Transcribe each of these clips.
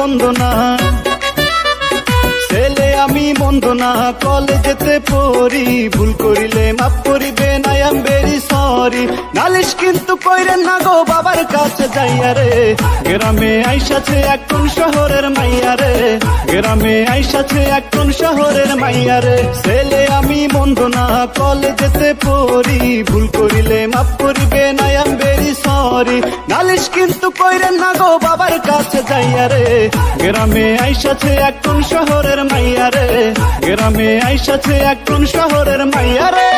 মন্দ না, ছেলে আমি মন্দ না, কলেজেতে পড়ি, ভুল করিলে মাফ করিবেন, আই এম ভেরি সরি। নালিশ কিন্তু কইরেন না গো বাবার কাছে যাইয়া রে, গ্রামে আইসাছে এখন শহরের মাইয়া রে, গ্রামে আইসাছে এখন শহরের মাইয়া রে। ছেলে আমি মন্দ না, কলেজেতে পড়ি, ভুল করিলে মাফ করিবেন, আই এম ভেরি সরি। নালিশ কিন্তু কইরেন না গো বাবার কাছে যাইয়া রে, গ্রামে আইসাছে এখন শহরের মাইয়া রে, গ্রামে আইসাছে এখন শহরের মাইয়া রে।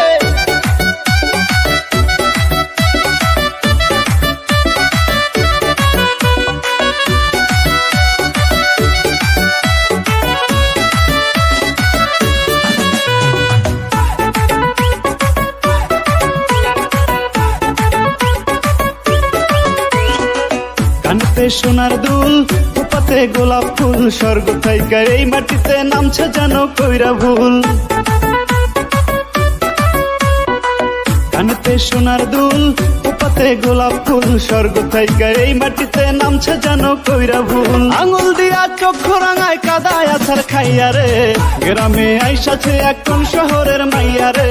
কানতে সোনার দুল, উপাতে গোলাপ ফুল, স্বর্গ থাইকা এই মাটিতে নামছে যেন কইরা ভুল। কানতে সোনার দুল, উপাতে গোলাপ ফুল, স্বর্গ থাইকা এই মাটিতে নামছে যেন কইরা ভুল। আঙুল দিয়া চক্ষু রাঙায় কাদায় আছার খাইয়া রে, গ্রামে আইসাছে এখন শহরের মাইয়া রে,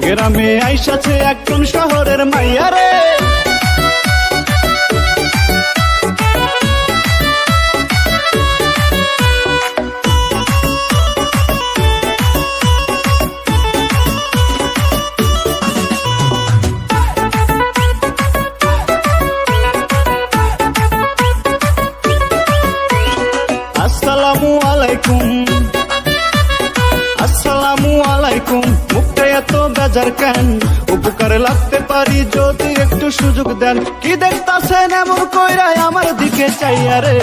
গ্রামে আইসাছে এখন শহরের মাইয়া রে। আসসালামু আলাইকুম, আসসালামু আলাইকুম, মুখটা এত বেজার কেন? উপকারে লাগতে পারি যদি একটু সুযোগ দেন। কি দেখতাছেন এমন কইরা আমার দিকে চাইয়া রে,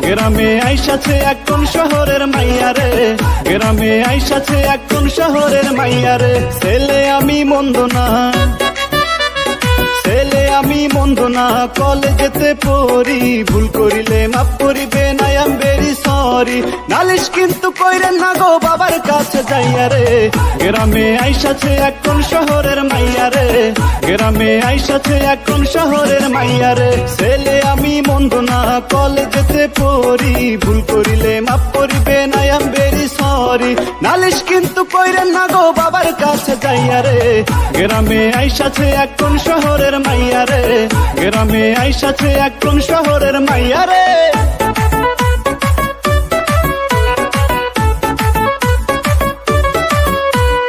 গ্রামে আইসাছে এখন শহরের মাইয়া রে, গ্রামে আইসাছে এখন শহরের মাইয়া রে। ছেলে আমি মন্দ না, ছেলে আমি মন্দ না, কলেজেতে পড়ি, ভুল করিলে মাফ করিবেন, আই এম ভেরি সরি। নালিশ কিন্তু কইরেন না গো বাবার কাছে যাইয়া রে, গ্রামে আইসাছে এখন শহরের মাইয়া রে, গ্রামে আইসাছে এখন শহরের মাইয়া রে। ছেলে আমি মন্দ না, কলেজেতে পড়ি, ভুল করিলে মাফ করিবেন, আই এম ভেরি সরি। নালিশ কিন্তু কইরেন না গো বাবার কাছে যাইয়া রে, গ্রামে আইসাছে এখন শহরের মাইয়া রে, গ্রামে আইসাছে এখন শহরের মাইয়া রে।